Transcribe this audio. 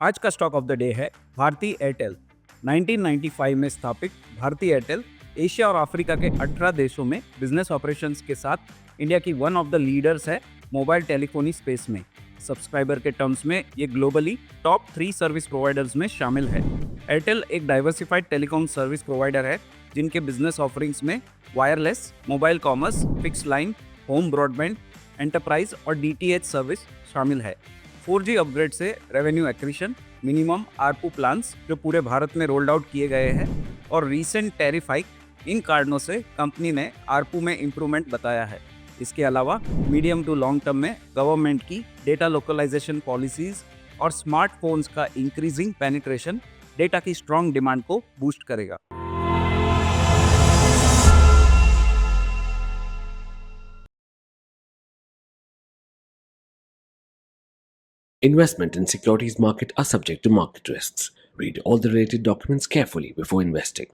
आज का stock of the day है भारती एयरटेल। 1995 में स्थापित भारती एयरटेल एशिया और अफ्रीका के 18 देशों में बिजनेस ऑपरेशंस के साथ इंडिया की वन ऑफ द लीडर्स है मोबाइल टेलीफोनी स्पेस में। सब्सक्राइबर के टर्म्स में ये ग्लोबली टॉप 3 सर्विस प्रोवाइडर्स में शामिल है। एयरटेल एक डाइवर्सिफाइड टेलीकॉम सर्विस प्रोवाइडर है जिनके बिजनेस ऑफरिंग्स में wireless, mobile commerce, fix line, home broadband, enterprise और डीटीएच सर्विस शामिल है। 4G अपग्रेड से revenue accretion, minimum ARPU plans जो पूरे भारत में रोल्ड आउट किए गए हैं और रीसेंट टैरिफ हाइक, इन कारणों से कंपनी ने आरपू में इंप्रूवमेंट बताया है। इसके अलावा मीडियम टू लॉन्ग टर्म में गवर्नमेंट की डेटा लोकलाइजेशन पॉलिसीज और स्मार्टफोन्स का इंक्रीजिंग पेनिट्रेशन डेटा की स्ट्रॉन्ग डिमांड को बूस्ट करेगा। Investment in securities market are subject to market risks. Read all the related documents carefully before investing.